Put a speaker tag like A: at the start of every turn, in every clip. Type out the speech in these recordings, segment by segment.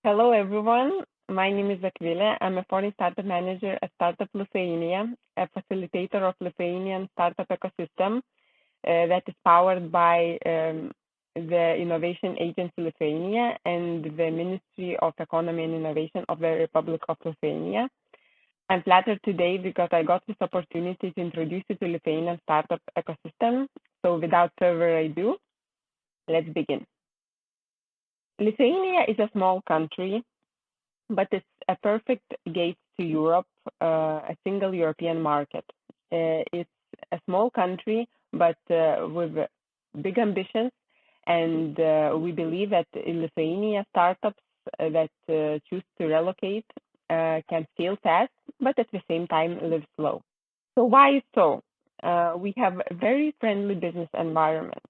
A: Hello, everyone. My name is Akvilė. I'm a foreign startup manager at Startup Lithuania, a facilitator of Lithuanian startup ecosystem that is powered by the Innovation Agency Lithuania and the Ministry of Economy and Innovation of the Republic of Lithuania. I'm flattered today because I got this opportunity to introduce you to Lithuanian startup ecosystem. So without further ado, let's begin. Lithuania is a small country, but it's a perfect gate to Europe, a single European market. It's a small country, but with big ambitions, and we believe that in Lithuania, startups that choose to relocate can scale fast, but at the same time live slow. So why so? We have a very friendly business environment.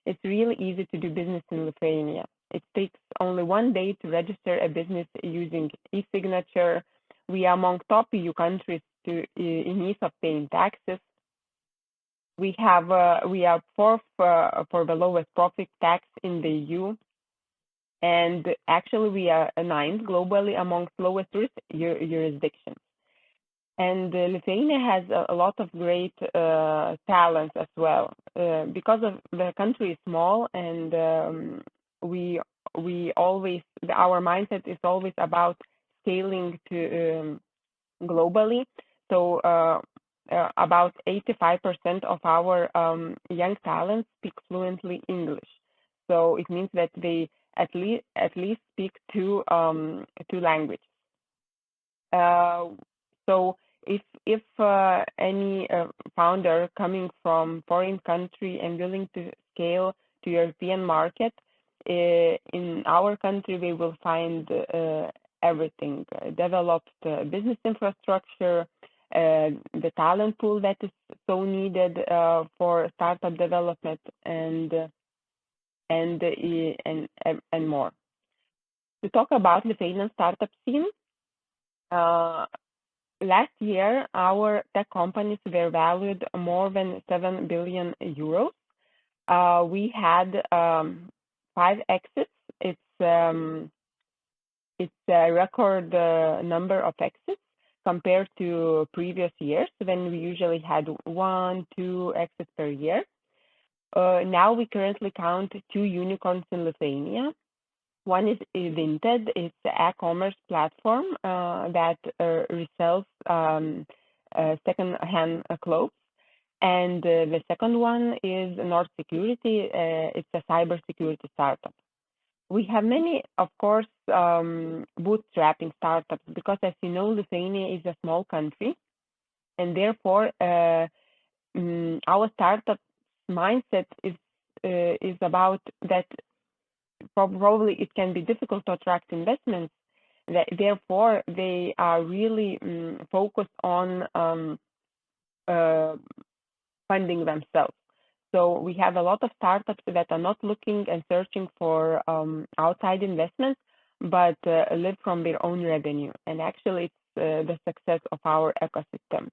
A: It's really easy to do business in Lithuania. It takes only 1 day to register a business using e-signature. We are among top EU countries in ease of paying taxes. We are fourth for the lowest profit tax in the EU, and actually we are ninth globally amongst lowest risk jurisdictions. And Lithuania has a lot of great talents as well. Because of the country is small, and we always our mindset is always about scaling to globally. So about 85% of our young talents speak fluently English. So it means that they at least speak two languages. So if any founder coming from foreign country and willing to scale to European market, in our country they will find everything: developed business infrastructure, the talent pool that is so needed for startup development, and more. To talk about Lithuanian startup scene. Last year, our tech companies were valued more than 7 billion euros. We had 5 exits. It's a record number of exits compared to previous years when we usually had 1-2 exits per year. Now we currently count 2 unicorns in Lithuania. One is Vinted. It's an e-commerce platform that resells second-hand clothes. And the second one is North Security. It's a cybersecurity startup. We have many, of course, bootstrapping startups because, as you know, Lithuania is a small country, and therefore our startup mindset is about that. Probably it can be difficult to attract investments. Therefore, they are really focused on funding themselves. So we have a lot of startups that are not looking and searching for outside investments, but live from their own revenue. And actually, it's the success of our ecosystem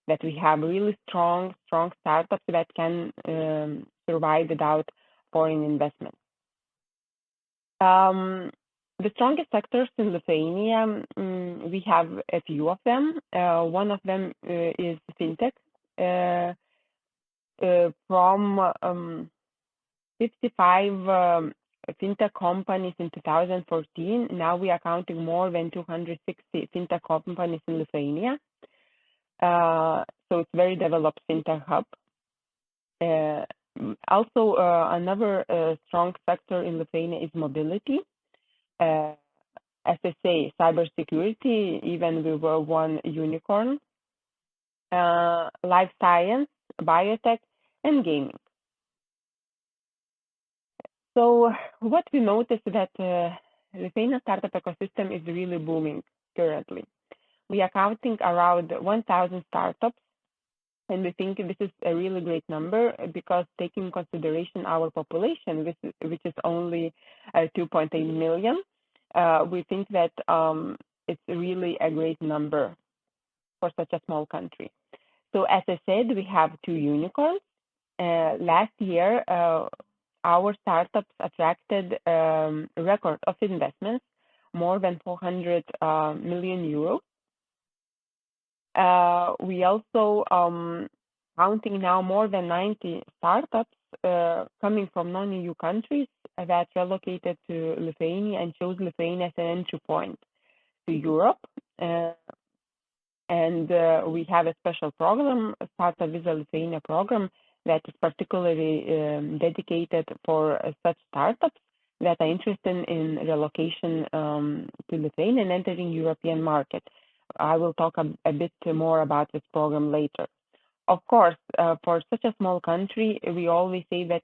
A: that we have really strong startups that can survive without foreign investment. The strongest sectors in Lithuania, we have a few of them. One of them is fintech. From 55 fintech companies in 2014, now we are counting more than 260 fintech companies in Lithuania. So it's very developed fintech hub. Also, another strong sector in Lithuania is mobility. As I say, cybersecurity, even we were one unicorn, life science, biotech, and gaming. So what we noticed that Lithuania startup ecosystem is really booming currently. We are counting around 1,000 startups, and we think this is a really great number because taking into consideration our population, which is only 2.8 million, we think that it's really a great number for such a small country. So as I said, we have 2 unicorns. Last year, our startups attracted a record of investments, more than 400 million euros. We also counting now more than 90 startups coming from non-EU countries that relocated to Lithuania and chose Lithuania as an entry point to Europe. And we have a special program, a Startup Visa Lithuania program, that is particularly dedicated for such startups that are interested in relocation to Lithuania and entering European market. I will talk a bit more about this program later. Of course, for such a small country, we always say that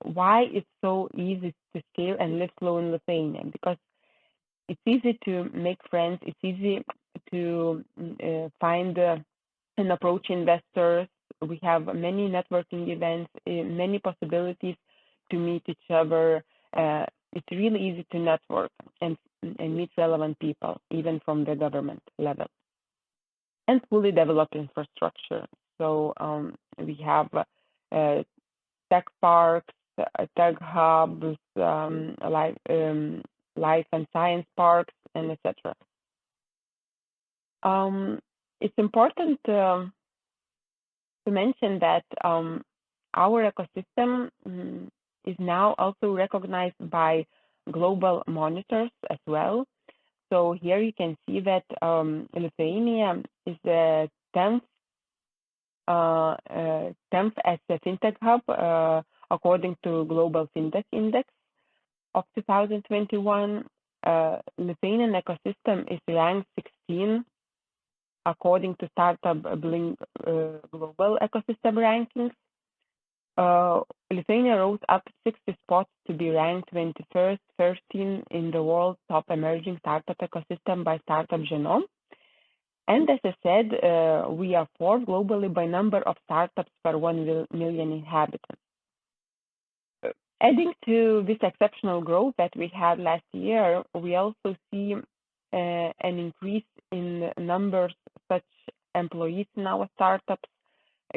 A: why it's so easy to scale and live slow in Lithuania, because it's easy to make friends, it's easy to find and approach investors. We have many networking events, many possibilities to meet each other. It's really easy to network and meet relevant people, even from the government level. And fully developed infrastructure. So we have tech parks, tech hubs, life and science parks, and etc. It's important to mention that our ecosystem is now also recognized by global monitors as well. So here you can see that Lithuania is the 10th as a fintech hub according to Global Fintech Index of 2021. Lithuanian ecosystem is ranked 16 according to Startup Blink Global Ecosystem Rankings. Lithuania rose up 60 spots to be ranked 21st, 13 in the world top emerging startup ecosystem by Startup Genome. And as I said, we are fourth globally by number of startups per 1 million inhabitants. Adding to this exceptional growth that we had last year, we also see an increase in numbers such employees in our startups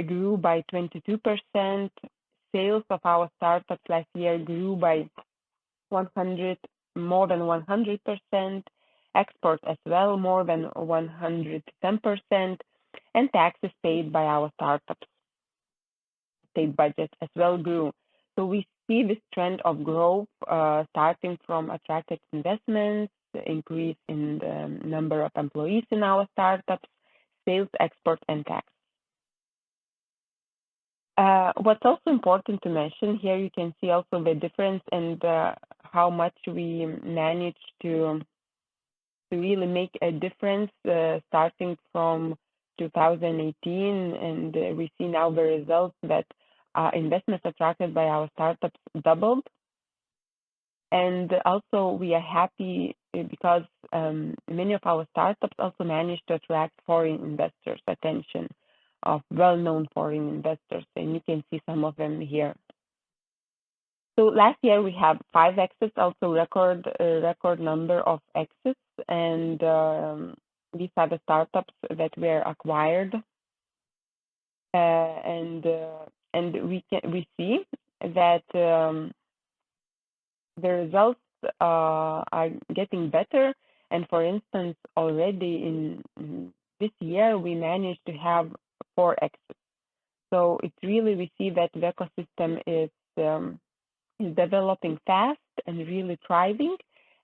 A: grew by 22%. Sales of our startups last year grew by more than 100%. Exports as well, more than 110%. And taxes paid by our startups, state budget as well grew. So we see this trend of growth starting from attracted investments, increase in the number of employees in our startups, sales, export, and tax. What's also important to mention here, you can see also the difference and how much we managed to really make a difference starting from 2018, and we see now the results that investments attracted by our startups doubled. And also we are happy because many of our startups also managed to attract foreign investors' attention of well-known foreign investors, and you can see some of them here. So last year we have 5 exits, also record number of exits, and these are the startups that were acquired, and we see that the results are getting better. And for instance, already in this year we managed to have 4 exits. So it's really, we see that the ecosystem is developing fast and really thriving,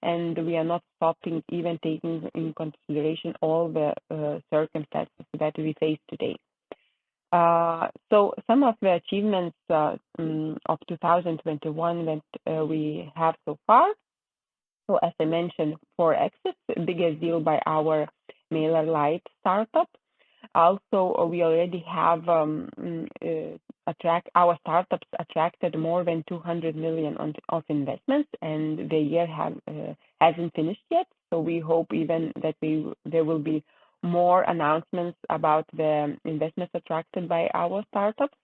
A: and we are not stopping, even taking in consideration all the circumstances that we face today. So some of the achievements of 2021 that we have so far. So as I mentioned, 4 exits, biggest deal by our MailerLite startup. Also, we already have our startups attracted more than 200 million of investments, and the year hasn't finished yet. So we hope even that there will be more announcements about the investments attracted by our startups.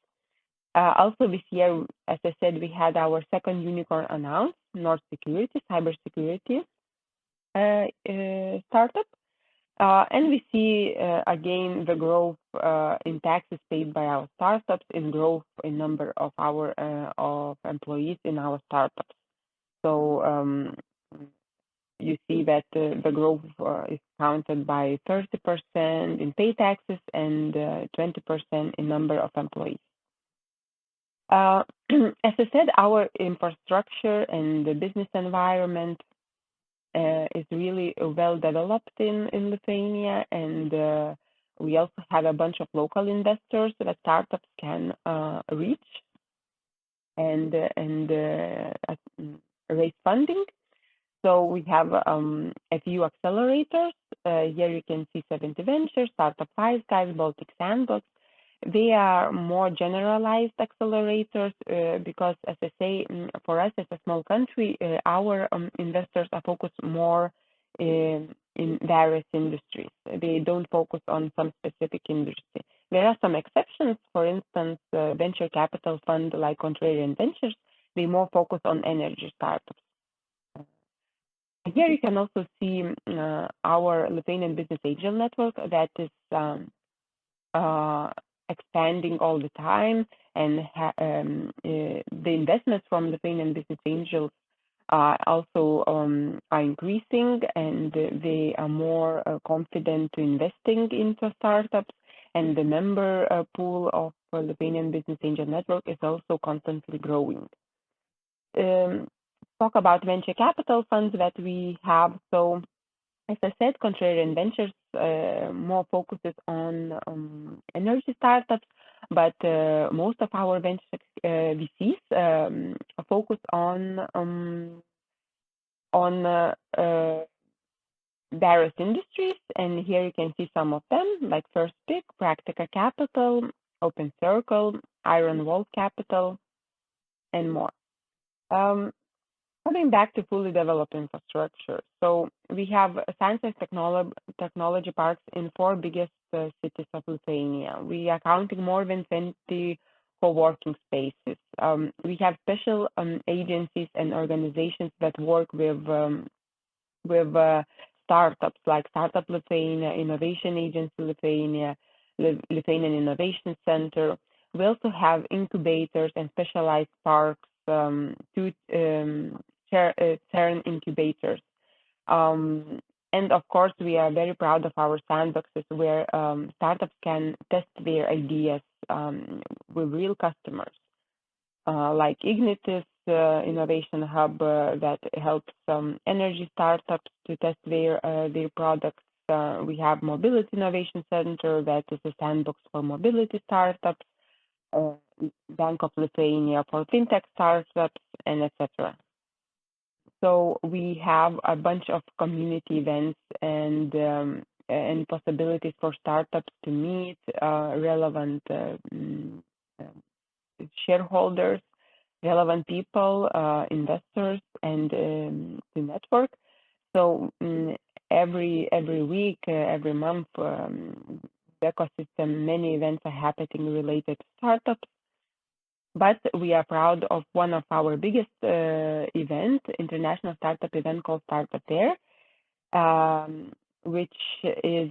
A: Also this year, as I said, we had our second unicorn announced, North Security, cybersecurity startup. And we see again the growth in taxes paid by our startups, in growth in number of our of employees in our startups. So you see that the growth is counted by 30% in pay taxes and 20% in number of employees. As I said, our infrastructure and the business environment is really well developed in Lithuania, and we also have a bunch of local investors that startups can reach and raise funding. So we have a few accelerators. Here you can see 70 Ventures, Startup Wise Guys, Baltic Sandbox. They are more generalized accelerators because, as I say, for us as a small country, our investors are focused more in various industries. They don't focus on some specific industry. There are some exceptions. For instance, venture capital fund like Contrarian Ventures, they more focus on energy startups. Here you can also see our Lithuanian Business Angel Network that is expanding all the time, and the investments from Lithuanian Business Angels also are increasing, and they are more confident to investing into startups. And the member pool of Lithuanian Business Angel Network is also constantly growing. Talk about venture capital funds that we have. So, as I said, Contrarian Ventures more focuses on energy startups, but most of our venture VCs focus on various industries, and here you can see some of them, like First Pick, Practica Capital, Open Circle, Iron Wolf Capital, and more. Coming back to fully developed infrastructure, so we have science and technology parks in 4 biggest cities of Lithuania. We are counting more than 20 co-working spaces. We have special agencies and organizations that work with startups like Startup Lithuania, Innovation Agency Lithuania, Lithuanian Innovation Center. We also have incubators and specialized parks, 2 CERN incubators. And of course, we are very proud of our sandboxes where startups can test their ideas with real customers, like Ignitis Innovation Hub that helps energy startups to test their products. We have Mobility Innovation Center that is a sandbox for mobility startups, Bank of Lithuania for fintech startups, and etc. So we have a bunch of community events and possibilities for startups to meet relevant shareholders, relevant people, investors, and to network. So every week, every month, the ecosystem, many events are happening related to startups. But we are proud of one of our biggest events, international startup event called Startup Fair, which is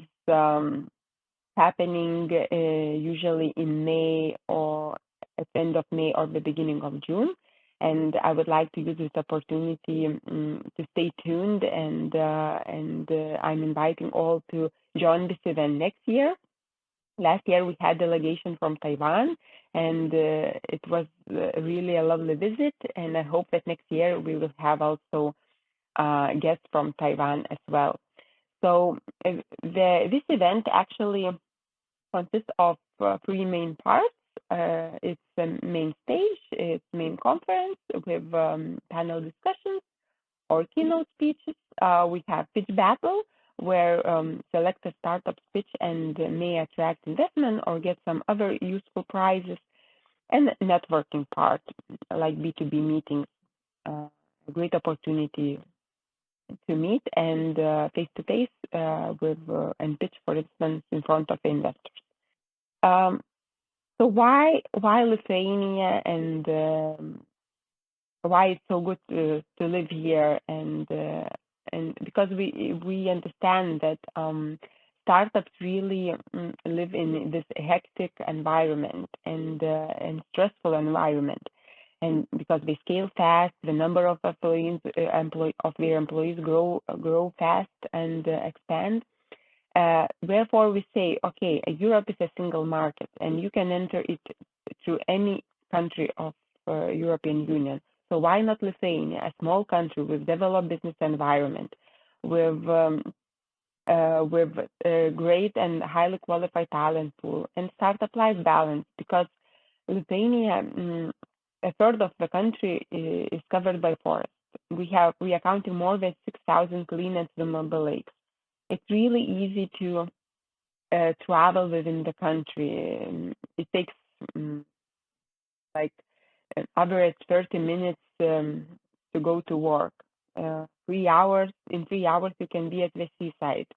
A: happening usually in May or at the end of May or the beginning of June. And I would like to use this opportunity to stay tuned, and I'm inviting all to join this event next year. Last year we had delegation from Taiwan, and it was really a lovely visit. And I hope that next year we will have also guests from Taiwan as well. So this event actually consists of 3 main parts. It's the main stage, it's main conference with panel discussions or keynote speeches. We have pitch battle, where selected startups pitch and may attract investment or get some other useful prizes, and networking part, like B2B meetings, a great opportunity to meet and face-to-face with and pitch, for instance, in front of investors. So why Lithuania, and why it's so good to live here, and because we understand that startups really live in this hectic environment and stressful environment, and because they scale fast, the number of their employees grow fast and expand. Therefore, we say, okay, Europe is a single market, and you can enter it through any country of European Union. So why not Lithuania, a small country with developed business environment, with with a great and highly qualified talent pool and startup life balance, because Lithuania, a third of the country is covered by forest. We are counting more than 6,000 clean and swimmable lakes. It's really easy to travel within the country. It takes like an average 30 minutes to go to work. 3 hours. In 3 hours, you can be at the seaside.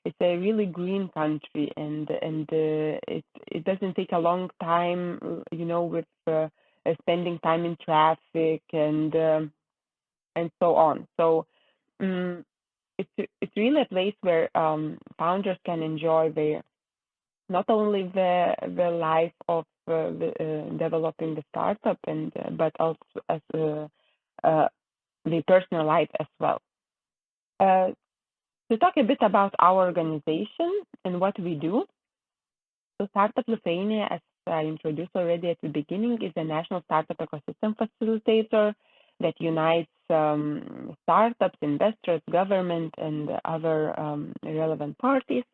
A: It's a really green country, and it doesn't take a long time, with spending time in traffic and so on. So it's really a place where founders can enjoy their not only the life of developing the startup but also as the personal life as well. To talk a bit about our organization and what we do, so Startup Lithuania, as I introduced already at the beginning, is a national startup ecosystem facilitator that unites startups, investors, government, and other relevant parties.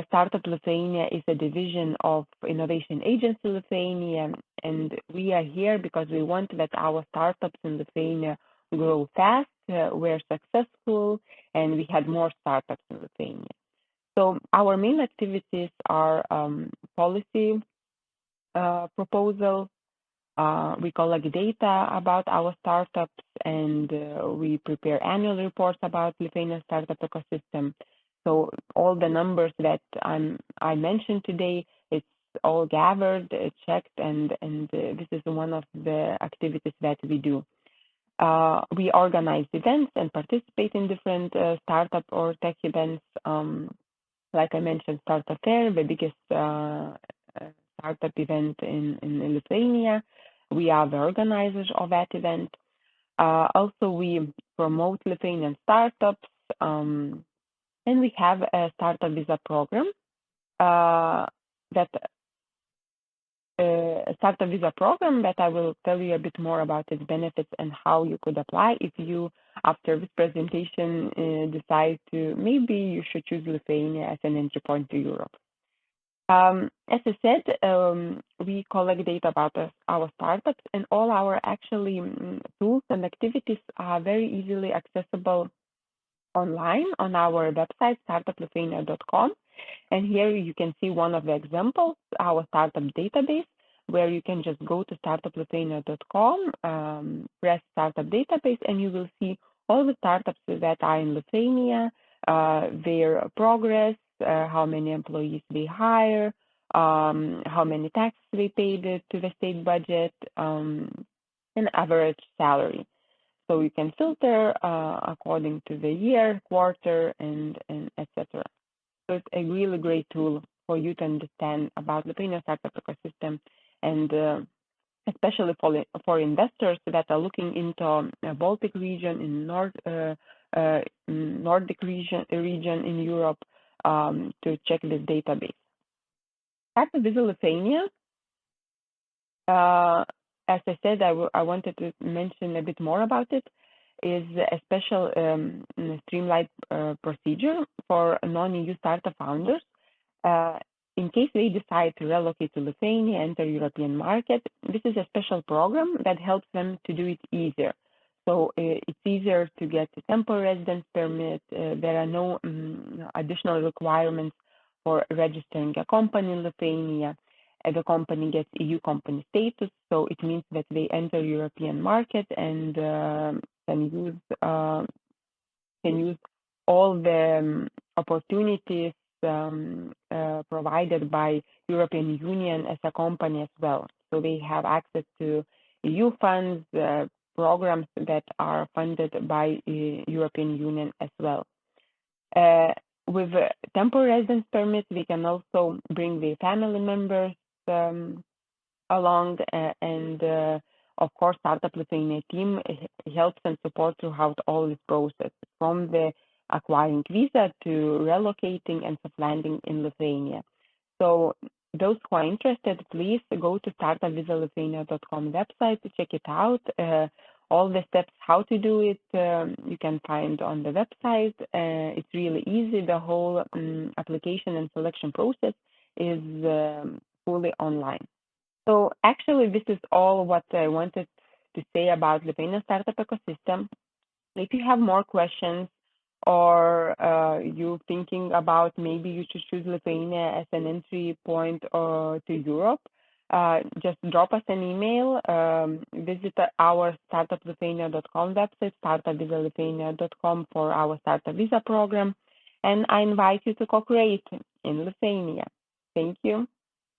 A: Startup Lithuania is a division of Innovation Agency Lithuania, and we are here because we want that our startups in Lithuania grow fast, we're successful, and we had more startups in Lithuania. So our main activities are policy proposals. We collect data about our startups, and we prepare annual reports about Lithuanian startup ecosystem. So all the numbers that I mentioned today, it's all gathered, checked, and this is one of the activities that we do. We organize events and participate in different startup or tech events. Like I mentioned, Startup Fair, the biggest startup event in Lithuania. We are the organizers of that event. Also, we promote Lithuanian startups, and we have a startup visa program that I will tell you a bit more about its benefits and how you could apply if you, after this presentation, decide to maybe you should choose Lithuania as an entry point to Europe. As I said, we collect data about our startups, and all our actually tools and activities are very easily accessible online on our website, startuplithuania.com. And here you can see one of the examples, our startup database, where you can just go to startuplithuania.com, press startup database, and you will see all the startups that are in Lithuania, their progress, how many employees they hire, how many taxes they paid to the state budget, and average salary. So you can filter according to the year, quarter, and etc. So it's a really great tool for you to understand about the Lithuanian startup ecosystem, and especially for investors that are looking into Baltic region, in Nordic region in Europe, to check this database. Startup Visa Lithuania, as I said, I wanted to mention a bit more about it, is a special streamlined procedure for non-EU startup founders. In case they decide to relocate to Lithuania, enter European market, this is a special program that helps them to do it easier. So it's easier to get a temporary residence permit. There are no additional requirements for registering a company in Lithuania. The company gets EU company status, so it means that they enter European market and can use all the opportunities provided by European Union as a company as well. So they have access to EU funds, programs that are funded by European Union as well. With temporary residence permits, we can also bring the family members along, and of course, Startup Lithuania team helps and supports throughout all this process, from the acquiring visa to relocating and soft landing in Lithuania. So those who are interested, please go to startupvisalithuania.com website to check it out. All the steps how to do it you can find on the website. It's really easy. The whole application and selection process is fully online. So actually, this is all what I wanted to say about Lithuanian startup ecosystem. If you have more questions or you're thinking about maybe you should choose Lithuania as an entry point to Europe, just drop us an email. Visit our startuplithuania.com website, startupvisalithuania.com for our startup visa program, and I invite you to co-create in Lithuania. Thank you.